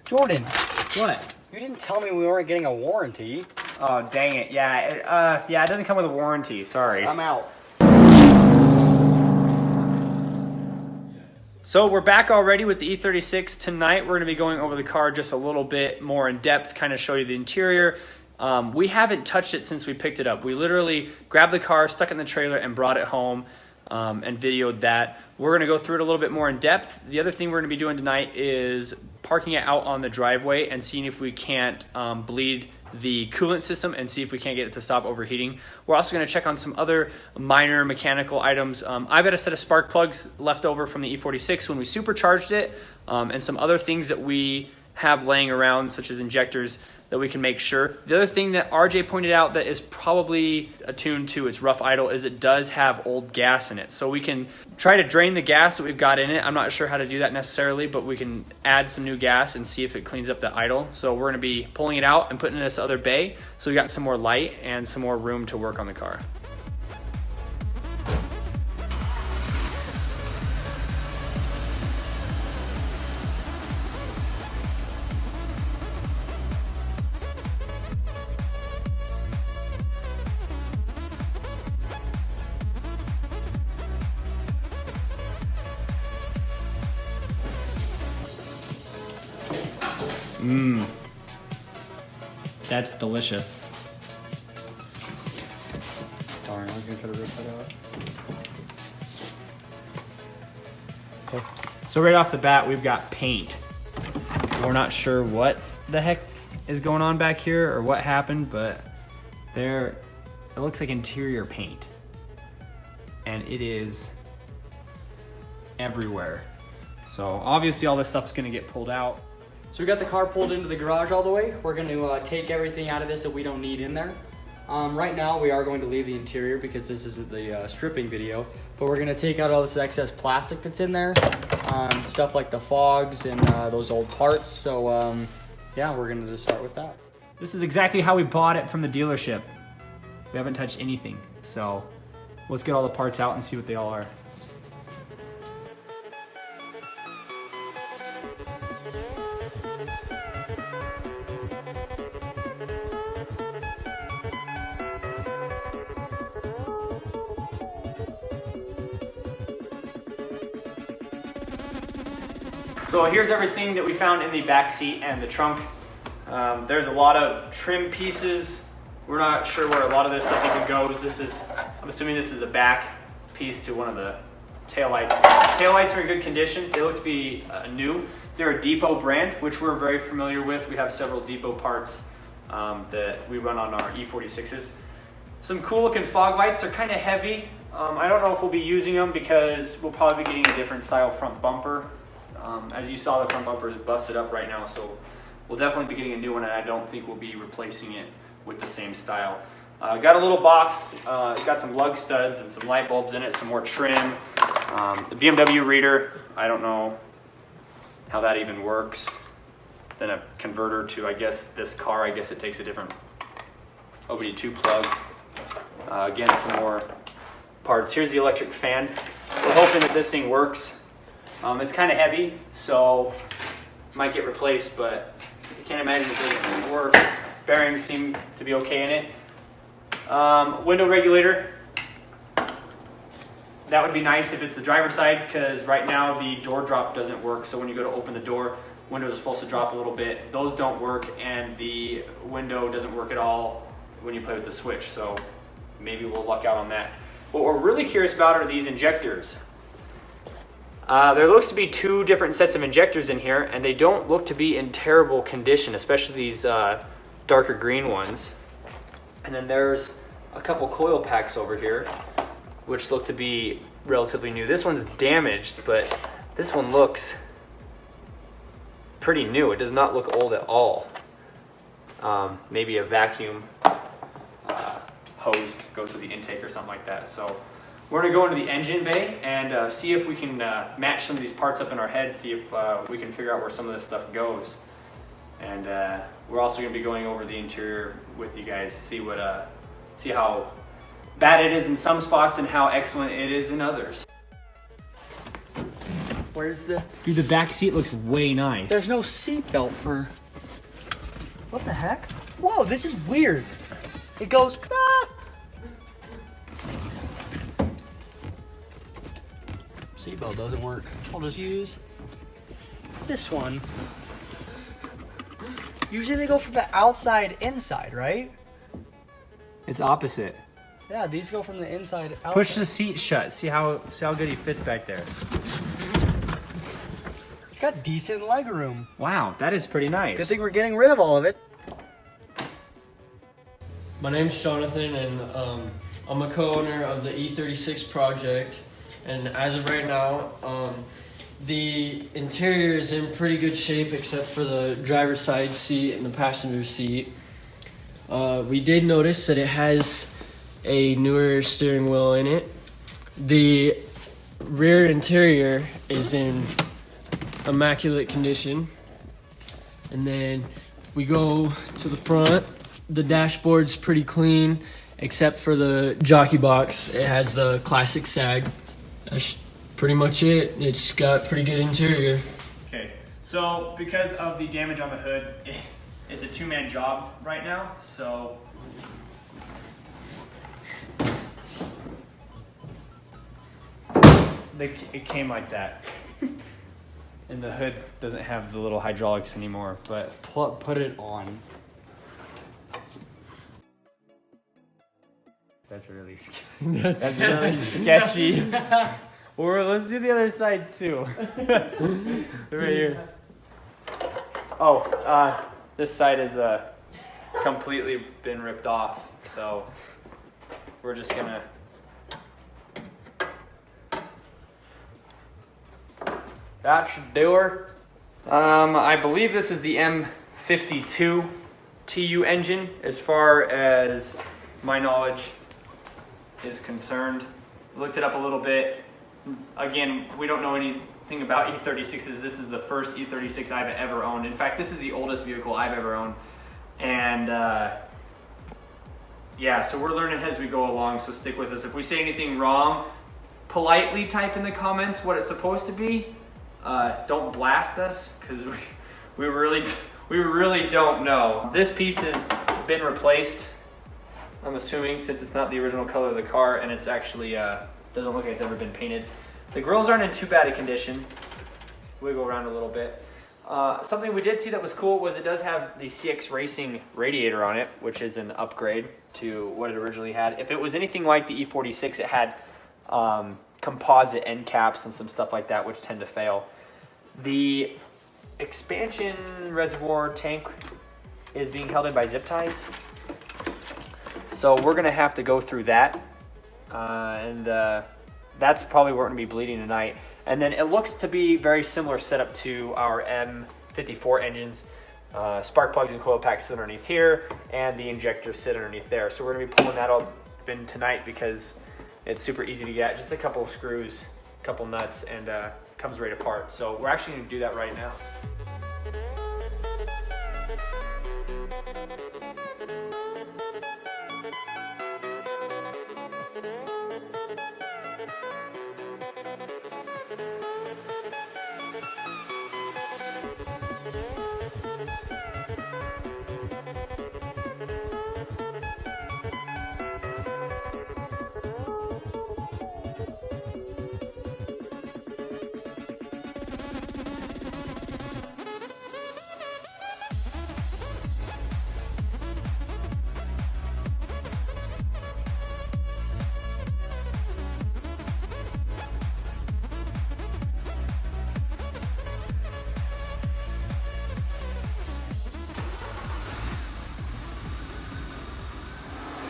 Jordan, What? you didn't tell me we weren't getting a warranty. Oh, dang it. Yeah, it doesn't come with a warranty. Sorry. I'm out. So we're back already with the E36. Tonight we're going to be going over the car just a little bit more in depth, kind of show you the interior. We haven't touched it since we picked it up. We literally grabbed the car, stuck it in the trailer, and brought it home and videoed that. We're going to go through it a little bit more in depth. The other thing we're going to be doing tonight is parking it out on the driveway and seeing if we can't bleed the coolant system and see if we can't get it to stop overheating. We're also going to check on some other minor mechanical items. I've got a set of spark plugs left over from the E46 when we supercharged it, and some other things that we have laying around, such as injectors, that we can make sure. The other thing that RJ pointed out that is probably attuned to its rough idle is it does have old gas in it. So we can try to drain the gas that we've got in it. I'm not sure how to do that necessarily, but we can add some new gas and see if it cleans up the idle. So we're gonna be pulling it out and putting it in this other bay so we got some more light and some more room to work on the car. That's delicious. Darn, I was gonna try to rip that out. Okay. So right off the bat, we've got paint. We're not sure what the heck is going on back here or what happened, but it looks like interior paint. And it is everywhere. So obviously all this stuff's gonna get pulled out. So we got the car pulled into the garage all the way. We're going to take everything out of this that we don't need in there. Right now we are going to leave the interior because this isn't the stripping video, but we're going to take out all this excess plastic that's in there, stuff like the fogs and those old parts. So yeah, we're going to just start with that. This is exactly how we bought it from the dealership. We haven't touched anything. So let's get all the parts out and see what they all are. So here's everything that we found in the back seat and the trunk. There's a lot of trim pieces. We're not sure where a lot of this stuff even goes. I'm assuming this is a back piece to one of the taillights. Taillights are in good condition. They look to be new. They're a Depot brand, which we're very familiar with. We have several Depot parts that we run on our E46s. Some cool looking fog lights. They're kind of heavy. I don't know if we'll be using them because we'll probably be getting a different style front bumper. As you saw, the front bumper is busted up right now, so we'll definitely be getting a new one, and I don't think we'll be replacing it with the same style. Got a little box, it's got some lug studs and some light bulbs in it, some more trim. The BMW reader, I don't know how that even works. Then a converter to, I guess, this car, I guess it takes a different OBD2 plug. Again, some more parts. Here's the electric fan. We're hoping that this thing works. It's kind of heavy, so might get replaced, but I can't imagine it doesn't work. Bearings seem to be okay in it. Window regulator. That would be nice if it's the driver's side, because right now the door drop doesn't work. So when you go to open the door, windows are supposed to drop a little bit. Those don't work, and the window doesn't work at all when you play with the switch. So maybe we'll luck out on that. What we're really curious about are these injectors. There looks to be two different sets of injectors in here, and they don't look to be in terrible condition, especially these darker green ones. And then there's a couple coil packs over here, which look to be relatively new. This one's damaged, but this one looks pretty new. It does not look old at all. Maybe a vacuum hose goes to the intake or something like that. So we're gonna go into the engine bay and see if we can match some of these parts up in our head, see if we can figure out where some of this stuff goes. And we're also gonna be going over the interior with you guys, see how bad it is in some spots and how excellent it is in others. Where's the... Dude, the back seat looks way nice. There's no seat belt for... What the heck? Whoa, this is weird. It goes... Ah! Seat belt doesn't work. I'll just use this one. Usually they go from the outside inside, right? It's opposite. Yeah, these go from the inside outside. Push the seat shut. See how good he fits back there. It's got decent leg room. Wow, that is pretty nice. Good thing we're getting rid of all of it. My name's Jonathan, and I'm a co-owner of the E36 project. And as of right now, the interior is in pretty good shape except for the driver's side seat and the passenger seat. We did notice that it has a newer steering wheel in it. The rear interior is in immaculate condition. And then if we go to the front, the dashboard's pretty clean except for the jockey box. It has the classic sag. That's pretty much it. It's got pretty good interior. Okay, so because of the damage on the hood, it's a two-man job right now, so it came like that. And the hood doesn't have the little hydraulics anymore, but Put it on. that's really that's really sketchy. Or let's do the other side too. Right here. Oh, this side is completely been ripped off, so we're just gonna. That should do her. I believe this is the M52 TU engine, as far as my knowledge is concerned. Looked it up a little bit. Again, we don't know anything about E36s. This is the first E36 I've ever owned. In fact, this is the oldest vehicle I've ever owned. And yeah, so we're learning as we go along, so stick with us. If we say anything wrong, politely type in the comments what it's supposed to be. Don't blast us, because we really don't know. This piece has been replaced, I'm assuming, since it's not the original color of the car, and it's actually doesn't look like it's ever been painted. The grills aren't in too bad a condition. Wiggle around a little bit. Something we did see that was cool was it does have the CX Racing radiator on it, which is an upgrade to what it originally had. If it was anything like the E46, it had composite end caps and some stuff like that, which tend to fail. The expansion reservoir tank is being held in by zip ties, so we're gonna have to go through that, and that's probably where we're gonna be bleeding tonight. And then it looks to be very similar setup to our M54 engines. Spark plugs and coil packs sit underneath here, and the injectors sit underneath there. So we're gonna be pulling that up in tonight because it's super easy to get. Just a couple of screws, a couple nuts, and comes right apart. So we're actually gonna do that right now.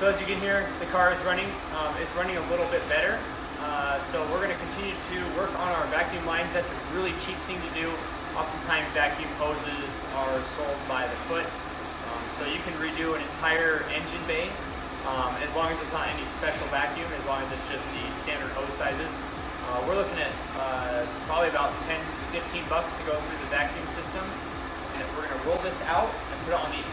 So as you can hear, the car is running. It's running a little bit better. So we're going to continue to work on our vacuum lines. That's a really cheap thing to do. Oftentimes vacuum hoses are sold by the foot. So you can redo an entire engine bay as long as it's not any special vacuum, as long as it's just the standard hose sizes. We're looking at probably about 10 to 15 bucks to go through the vacuum system. And we're going to roll this out and put it on the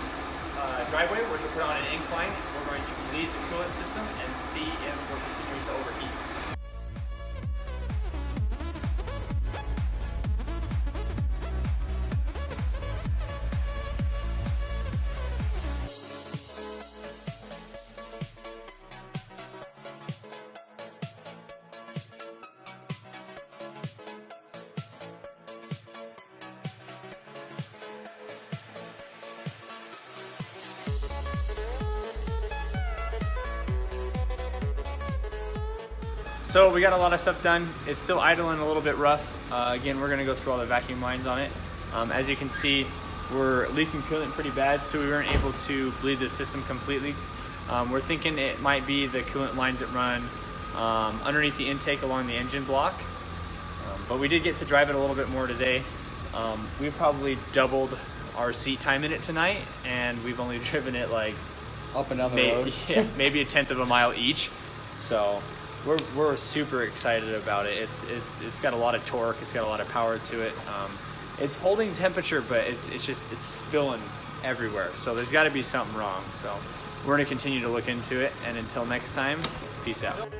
driveway. We're going to put it on an incline. We're going to bleed the coolant system and see if we're continuing to overheat. So we got a lot of stuff done. It's still idling a little bit rough. Again, we're gonna go through all the vacuum lines on it. As you can see, we're leaking coolant pretty bad, so we weren't able to bleed the system completely. We're thinking it might be the coolant lines that run underneath the intake along the engine block. But we did get to drive it a little bit more today. We probably doubled our seat time in it tonight, and we've only driven it like Up and down the road. Yeah, maybe 1/10 of a mile each. So we're super excited about it. It's got a lot of torque. It's got a lot of power to it. It's holding temperature, but it's spilling everywhere. So there's got to be something wrong. So we're gonna continue to look into it. And until next time, peace out.